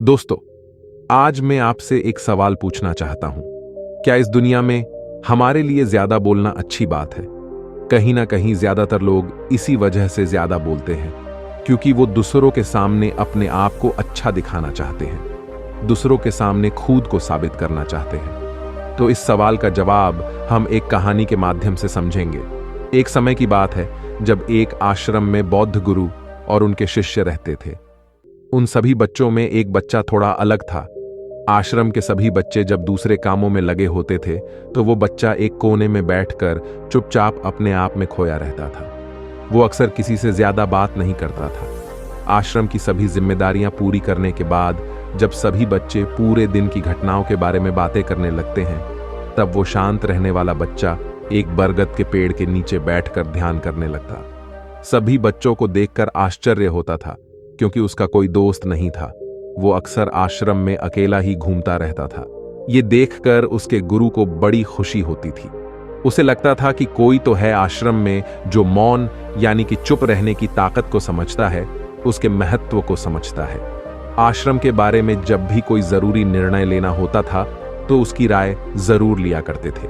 दोस्तों, आज मैं आपसे एक सवाल पूछना चाहता हूं। क्या इस दुनिया में हमारे लिए ज्यादा बोलना अच्छी बात है? कहीं ना कहीं ज्यादातर लोग इसी वजह से ज्यादा बोलते हैं, क्योंकि वो दूसरों के सामने अपने आप को अच्छा दिखाना चाहते हैं, दूसरों के सामने खुद को साबित करना चाहते हैं। तो इस सवाल का जवाब हम एक कहानी के माध्यम से समझेंगे। एक समय की बात है जब एक आश्रम में बौद्ध गुरु और उनके शिष्य रहते थे। उन सभी बच्चों में एक बच्चा थोड़ा अलग था। आश्रम के सभी बच्चे जब दूसरे कामों में लगे होते थे तो वो बच्चा एक कोने में बैठकर चुपचाप अपने आप में खोया रहता था। वो अक्सर किसी से ज्यादा बात नहीं करता था। आश्रम की सभी जिम्मेदारियां पूरी करने के बाद जब सभी बच्चे पूरे दिन की घटनाओं के बारे में बातें करने लगते हैं, तब वो शांत रहने वाला बच्चा एक बरगद के पेड़ के नीचे बैठकर ध्यान करने लगता। सभी बच्चों को देखकर आश्चर्य होता था, क्योंकि उसका कोई दोस्त नहीं था। वो अक्सर आश्रम में अकेला ही घूमता रहता था। ये देखकर उसके गुरु को बड़ी खुशी होती थी। उसे लगता था कि कोई तो है आश्रम में जो मौन यानी कि चुप रहने की ताकत को समझता है, उसके महत्व को समझता है। आश्रम के बारे में जब भी कोई जरूरी निर्णय लेना होता था तो उसकी राय जरूर लिया करते थे।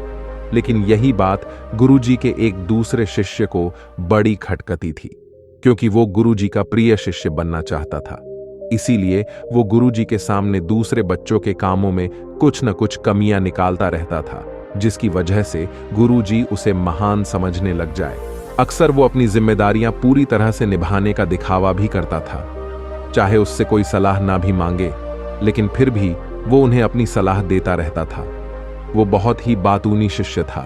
लेकिन यही बात गुरुजी के एक दूसरे शिष्य को बड़ी खटकती थी, क्योंकि वो गुरुजी का प्रिय शिष्य बनना चाहता था। इसीलिए वो गुरुजी के सामने दूसरे बच्चों के कामों में कुछ न कुछ कमियां निकालता रहता था, जिसकी वजह से गुरुजी उसे महान समझने लग जाए। अक्सर वो अपनी जिम्मेदारियां पूरी तरह से निभाने का दिखावा भी करता था, चाहे उससे कोई सलाह ना भी मांगे, लेकिन फिर भी वो उन्हें अपनी सलाह देता रहता था। वो बहुत ही बातूनी शिष्य था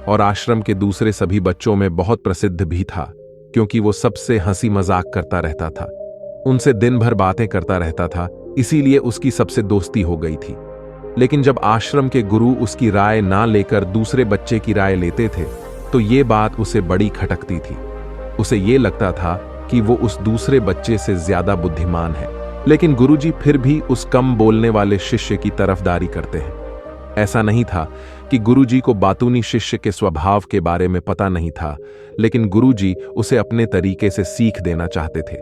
और आश्रम के दूसरे सभी बच्चों में बहुत प्रसिद्ध भी था, क्योंकि वो सबसे हंसी मजाक करता रहता था, उनसे दिन भर बातें करता रहता था। इसीलिए उसकी सबसे दोस्ती हो गई थी। लेकिन जब आश्रम के गुरु उसकी राय ना लेकर दूसरे बच्चे की राय लेते थे तो ये बात उसे बड़ी खटकती थी। उसे ये लगता था कि वो उस दूसरे बच्चे से ज्यादा बुद्धिमान है। लेकिन गुरुजी फिर भी उस कम बोलने वाले शिष्य की तरफदारी करते हैं। ऐसा नहीं था कि गुरुजी को बातूनी शिष्य के स्वभाव के बारे में पता नहीं था, लेकिन गुरुजी उसे अपने तरीके से सीख देना चाहते थे,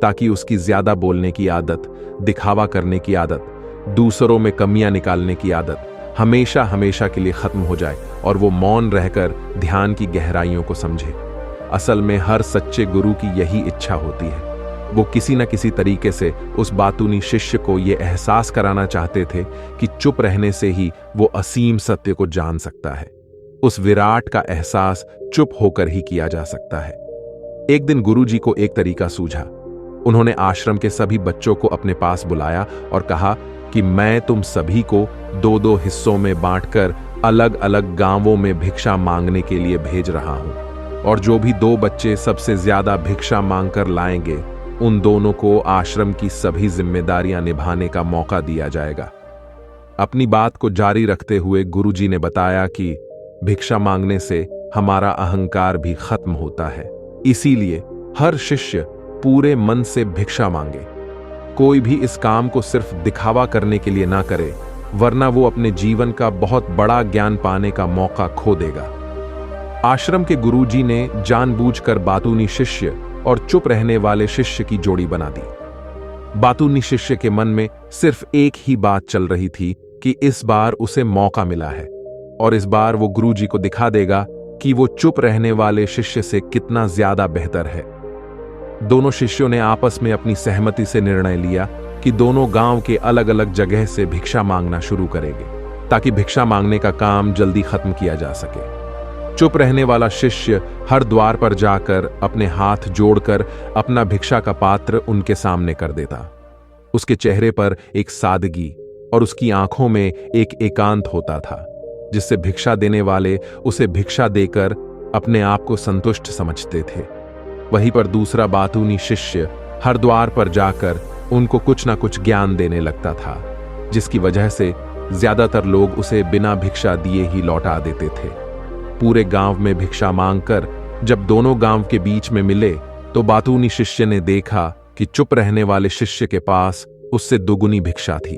ताकि उसकी ज्यादा बोलने की आदत, दिखावा करने की आदत, दूसरों में कमियां निकालने की आदत हमेशा हमेशा के लिए खत्म हो जाए और वो मौन रहकर ध्यान की गहराइयों को समझे। असल में हर सच्चे गुरु की यही इच्छा होती है। वो किसी न किसी तरीके से उस बातूनी शिष्य को ये एहसास कराना चाहते थे कि चुप रहने से ही वो असीम सत्य को जान सकता है। उस विराट का एहसास चुप होकर ही किया जा सकता है। एक दिन गुरुजी को एक तरीका सूझा। उन्होंने आश्रम के सभी बच्चों को अपने पास बुलाया और कहा कि मैं तुम सभी को दो दो हिस्सों में बांटकर अलग अलग गांवों में भिक्षा मांगने के लिए भेज रहा हूं, और जो भी दो बच्चे सबसे ज्यादा भिक्षा मांगकर लाएंगे, उन दोनों को आश्रम की सभी जिम्मेदारियां निभाने का मौका दिया जाएगा। अपनी बात को जारी रखते हुए गुरुजी ने बताया कि भिक्षा मांगने से हमारा अहंकार भी खत्म होता है। इसीलिए हर शिष्य पूरे मन से भिक्षा मांगे। कोई भी इस काम को सिर्फ दिखावा करने के लिए ना करे, वरना वो अपने जीवन का बहुत बड़ा ज्ञान पाने का मौका खो देगा। आश्रम के गुरुजी ने जानबूझकर बातूनी शिष्य और चुप रहने वाले शिष्य की जोड़ी बना दी। बातूनी शिष्य के मन में सिर्फ एक ही बात चल रही थी कि इस बार उसे मौका मिला है और इस बार वो गुरुजी को दिखा देगा कि वो चुप रहने वाले शिष्य से कितना ज्यादा बेहतर है। दोनों शिष्यों ने आपस में अपनी सहमति से निर्णय लिया कि दोनों गांव के अलग अलग जगह से भिक्षा मांगना शुरू करेंगे, ताकि भिक्षा मांगने का काम जल्दी खत्म किया जा सके। चुप रहने वाला शिष्य हर द्वार पर जाकर अपने हाथ जोड़कर अपना भिक्षा का पात्र उनके सामने कर देता। उसके चेहरे पर एक सादगी और उसकी आंखों में एक एकांत होता था, जिससे भिक्षा देने वाले उसे भिक्षा देकर अपने आप को संतुष्ट समझते थे। वहीं पर दूसरा बातूनी शिष्य हर द्वार पर जाकर उनको कुछ ना कुछ ज्ञान देने लगता था, जिसकी वजह से ज्यादातर लोग उसे बिना भिक्षा दिए ही लौटा देते थे। पूरे गांव में भिक्षा मांगकर जब दोनों गांव के बीच में मिले तो बातूनी शिष्य ने देखा कि चुप रहने वाले शिष्य के पास उससे दुगुनी भिक्षा थी।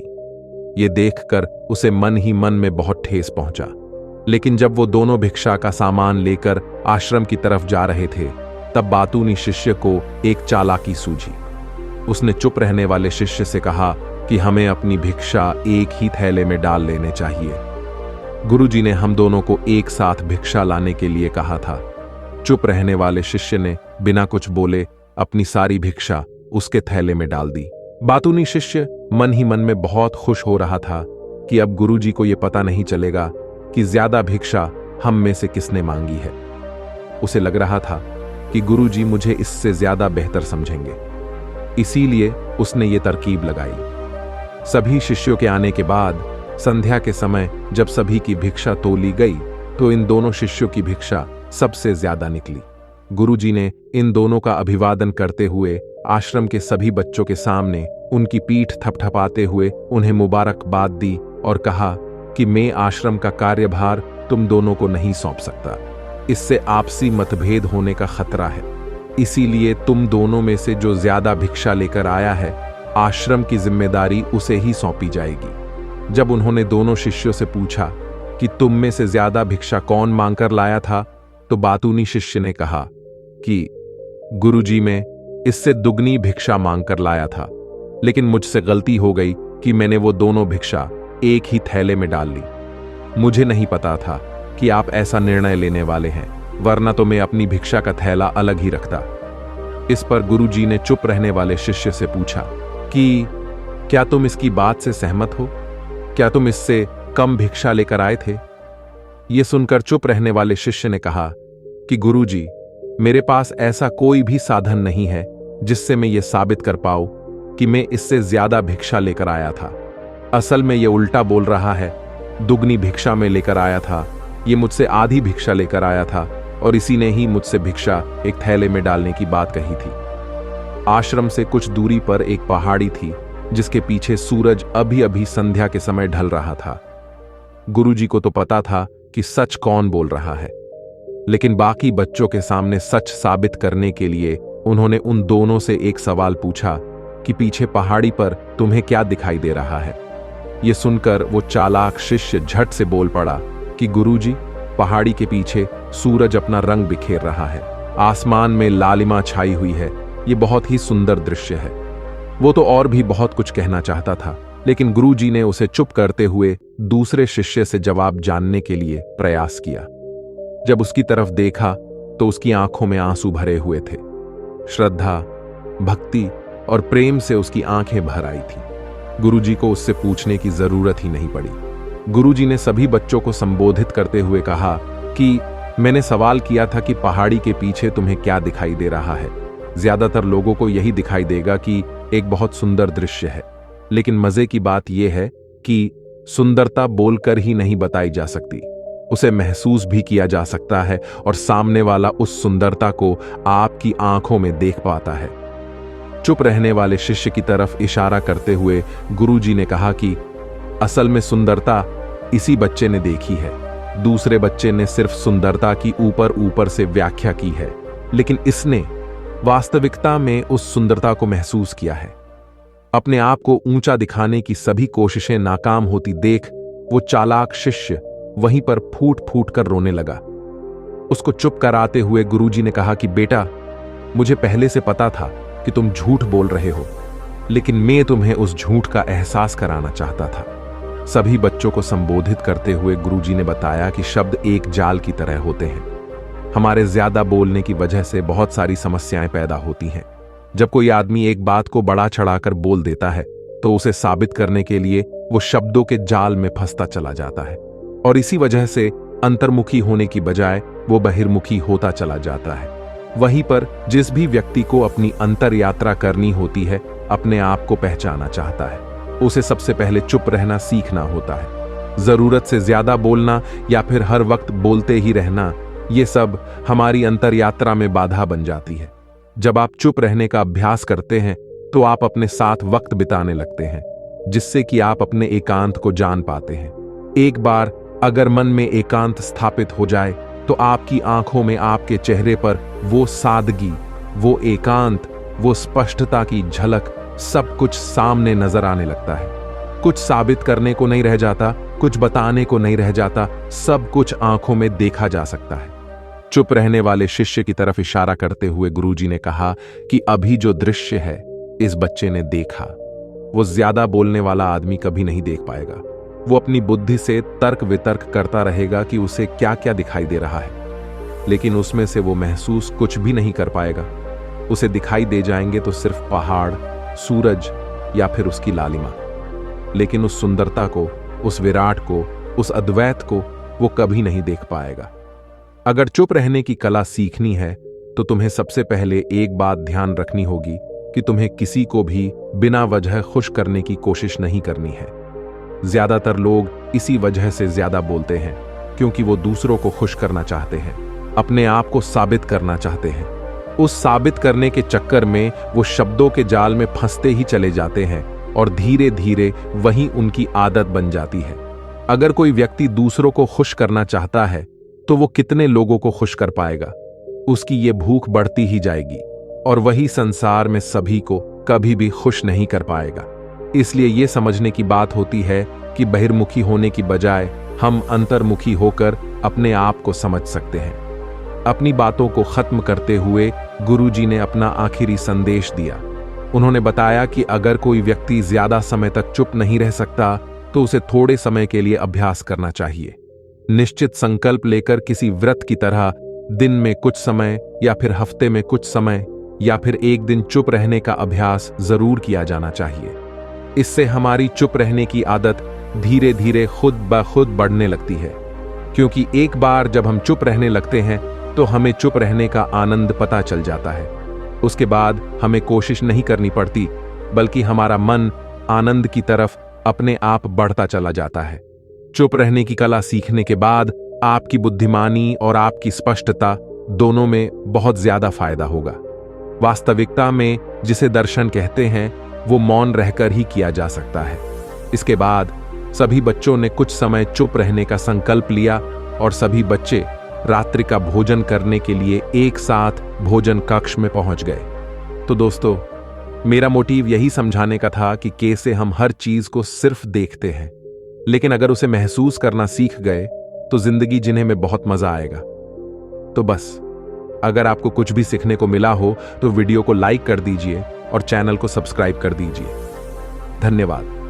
ये देखकर उसे मन ही मन में बहुत ठेस पहुंचा। लेकिन जब वो दोनों भिक्षा का सामान लेकर आश्रम की तरफ जा रहे थे, तब बातूनी शिष्य को एक चालाकी सूझी। उसने चुप रहने वाले शिष्य से कहा कि हमें अपनी भिक्षा एक ही थैले में डाल लेने चाहिए। गुरुजी ने हम दोनों को एक साथ भिक्षा लाने के लिए कहा था। चुप रहने वाले शिष्य ने बिना कुछ बोले अपनी सारी भिक्षा उसके थैले में डाल दी। बातूनी शिष्य मन ही मन में बहुत खुश हो रहा था कि अब गुरुजी को यह पता नहीं चलेगा कि ज्यादा भिक्षा हम में से किसने मांगी है। उसे लग रहा था कि गुरुजी मुझे इससे ज्यादा बेहतर समझेंगे, इसीलिए उसने ये तरकीब लगाई। सभी शिष्यों के आने के बाद संध्या के समय जब सभी की भिक्षा तोली गई तो इन दोनों शिष्यों की भिक्षा सबसे ज्यादा निकली। गुरुजी ने इन दोनों का अभिवादन करते हुए आश्रम के सभी बच्चों के सामने उनकी पीठ थपथपाते हुए उन्हें मुबारकबाद दी और कहा कि मैं आश्रम का कार्यभार तुम दोनों को नहीं सौंप सकता। इससे आपसी मतभेद होने का खतरा है, इसीलिए तुम दोनों में से जो ज्यादा भिक्षा लेकर आया है, आश्रम की जिम्मेदारी उसे ही सौंपी जाएगी। जब उन्होंने दोनों शिष्यों से पूछा कि तुम में से ज्यादा भिक्षा कौन मांगकर लाया था, तो बातूनी शिष्य ने कहा कि गुरुजी मैं इससे दुगनी भिक्षा मांगकर लाया था, लेकिन मुझसे गलती हो गई कि मैंने वो दोनों भिक्षा एक ही थैले में डाल ली। मुझे नहीं पता था कि आप ऐसा निर्णय लेने वाले हैं, वरना तो मैं अपनी भिक्षा का थैला अलग ही रखता। इस पर गुरुजी ने चुप रहने वाले शिष्य से पूछा कि क्या तुम इसकी बात से सहमत हो? क्या तुम इससे कम भिक्षा लेकर आए थे? यह सुनकर चुप रहने वाले शिष्य ने कहा कि गुरुजी, मेरे पास ऐसा कोई भी साधन नहीं है जिससे मैं ये साबित कर पाऊं कि मैं इससे ज्यादा भिक्षा लेकर आया था। असल में ये उल्टा बोल रहा है, दुगनी भिक्षा में लेकर आया था, ये मुझसे आधी भिक्षा लेकर आया था और इसी ने ही मुझसे भिक्षा एक थैले में डालने की बात कही थी। आश्रम से कुछ दूरी पर एक पहाड़ी थी जिसके पीछे सूरज अभी अभी संध्या के समय ढल रहा था। गुरुजी को तो पता था कि सच कौन बोल रहा है, लेकिन बाकी बच्चों के सामने सच साबित करने के लिए उन्होंने उन दोनों से एक सवाल पूछा कि पीछे पहाड़ी पर तुम्हें क्या दिखाई दे रहा है? यह सुनकर वो चालाक शिष्य झट से बोल पड़ा कि गुरुजी, पहाड़ी के पीछे सूरज अपना रंग बिखेर रहा है, आसमान में लालिमा छाई हुई है, ये बहुत ही सुंदर दृश्य है। वो तो और भी बहुत कुछ कहना चाहता था, लेकिन गुरुजी ने उसे चुप करते हुए दूसरे शिष्य से जवाब जानने के लिए प्रयास किया। जब उसकी तरफ देखा तो उसकी आंखों में आंसू भरे हुए थे। श्रद्धा, भक्ति और प्रेम से उसकी आंखें भर आई थी। गुरुजी को उससे पूछने की जरूरत ही नहीं पड़ी। गुरुजी ने सभी बच्चों को संबोधित करते हुए कहा कि मैंने सवाल किया था कि पहाड़ी के पीछे तुम्हें क्या दिखाई दे रहा है। ज्यादातर लोगों को यही दिखाई देगा कि एक बहुत सुंदर दृश्य है, लेकिन मजे की बात यह है कि सुंदरता बोलकर ही नहीं बताई जा सकती, उसे महसूस भी किया जा सकता है और सामने वाला उस सुंदरता को आपकी आंखों में देख पाता है। चुप रहने वाले शिष्य की तरफ इशारा करते हुए गुरुजी ने कहा कि असल में सुंदरता इसी बच्चे ने देखी है, दूसरे बच्चे ने सिर्फ सुंदरता की ऊपर ऊपर से व्याख्या की है, लेकिन इसने वास्तविकता में उस सुंदरता को महसूस किया है। अपने आप को ऊंचा दिखाने की सभी कोशिशें नाकाम होती देख वो चालाक शिष्य वहीं पर फूट फूट कर रोने लगा। उसको चुप कराते हुए गुरुजी ने कहा कि बेटा, मुझे पहले से पता था कि तुम झूठ बोल रहे हो, लेकिन मैं तुम्हें उस झूठ का एहसास कराना चाहता था। सभी बच्चों को संबोधित करते हुए गुरुजी ने बताया कि शब्द एक जाल की तरह होते हैं। हमारे ज्यादा बोलने की वजह से बहुत सारी समस्याएं पैदा होती हैं। जब कोई आदमी एक बात को बढ़ा चढ़ाकर बोल देता है तो उसे साबित करने के लिए वो शब्दों के जाल में फंसता चला जाता है और इसी वजह से अंतर्मुखी होने की बजाय वो बहिर्मुखी होता चला जाता है। वहीं पर जिस भी व्यक्ति को अपनी अंतर यात्रा करनी होती है, अपने आप को पहचाना चाहता है, उसे सबसे पहले चुप रहना सीखना होता है। जरूरत से ज्यादा बोलना या फिर हर वक्त बोलते ही रहना, ये सब हमारी अंतर यात्रा में बाधा बन जाती है। जब आप चुप रहने का अभ्यास करते हैं तो आप अपने साथ वक्त बिताने लगते हैं, जिससे कि आप अपने एकांत को जान पाते हैं। एक बार अगर मन में एकांत स्थापित हो जाए तो आपकी आंखों में, आपके चेहरे पर वो सादगी, वो एकांत, वो स्पष्टता की झलक, सब कुछ सामने नजर आने लगता है। कुछ साबित करने को नहीं रह जाता, कुछ बताने को नहीं रह जाता, सब कुछ आंखों में देखा जा सकता है। चुप रहने वाले शिष्य की तरफ इशारा करते हुए गुरुजी ने कहा कि अभी जो दृश्य है इस बच्चे ने देखा, वो ज्यादा बोलने वाला आदमी कभी नहीं देख पाएगा। वो अपनी बुद्धि से तर्क वितर्क करता रहेगा कि उसे क्या क्या दिखाई दे रहा है, लेकिन उसमें से वो महसूस कुछ भी नहीं कर पाएगा। उसे दिखाई दे जाएंगे तो सिर्फ पहाड़, सूरज या फिर उसकी लालिमा, लेकिन उस सुंदरता को, उस विराट को, उस अद्वैत को वो कभी नहीं देख पाएगा। अगर चुप रहने की कला सीखनी है तो तुम्हें सबसे पहले एक बात ध्यान रखनी होगी कि तुम्हें किसी को भी बिना वजह खुश करने की कोशिश नहीं करनी है। ज्यादातर लोग इसी वजह से ज्यादा बोलते हैं क्योंकि वो दूसरों को खुश करना चाहते हैं, अपने आप को साबित करना चाहते हैं। उस साबित करने के चक्कर में वो शब्दों के जाल में फंसते ही चले जाते हैं और धीरे धीरे वही उनकी आदत बन जाती है। अगर कोई व्यक्ति दूसरों को खुश करना चाहता है तो वो कितने लोगों को खुश कर पाएगा? उसकी ये भूख बढ़ती ही जाएगी और वही संसार में सभी को कभी भी खुश नहीं कर पाएगा। इसलिए ये समझने की बात होती है कि बहिर्मुखी होने की बजाय हम अंतर्मुखी होकर अपने आप को समझ सकते हैं। अपनी बातों को खत्म करते हुए गुरुजी ने अपना आखिरी संदेश दिया। उन्होंने बताया कि अगर कोई व्यक्ति ज्यादा समय तक चुप नहीं रह सकता तो उसे थोड़े समय के लिए अभ्यास करना चाहिए। निश्चित संकल्प लेकर किसी व्रत की तरह दिन में कुछ समय या फिर हफ्ते में कुछ समय या फिर एक दिन चुप रहने का अभ्यास जरूर किया जाना चाहिए। इससे हमारी चुप रहने की आदत धीरे धीरे खुद ब खुद बढ़ने लगती है, क्योंकि एक बार जब हम चुप रहने लगते हैं तो हमें चुप रहने का आनंद पता चल जाता है। उसके बाद हमें कोशिश नहीं करनी पड़ती, बल्कि हमारा मन आनंद की तरफ अपने आप बढ़ता चला जाता है। चुप रहने की कला सीखने के बाद आपकी बुद्धिमानी और आपकी स्पष्टता दोनों में बहुत ज्यादा फायदा होगा। वास्तविकता में जिसे दर्शन कहते हैं वो मौन रहकर ही किया जा सकता है। इसके बाद सभी बच्चों ने कुछ समय चुप रहने का संकल्प लिया और सभी बच्चे रात्रि का भोजन करने के लिए एक साथ भोजन कक्ष में पहुंच गए। तो दोस्तों, मेरा मोटिव यही समझाने का था कि कैसे हम हर चीज को सिर्फ देखते हैं, लेकिन अगर उसे महसूस करना सीख गए तो जिंदगी जीने में बहुत मजा आएगा। तो बस, अगर आपको कुछ भी सीखने को मिला हो तो वीडियो को लाइक कर दीजिए और चैनल को सब्सक्राइब कर दीजिए। धन्यवाद।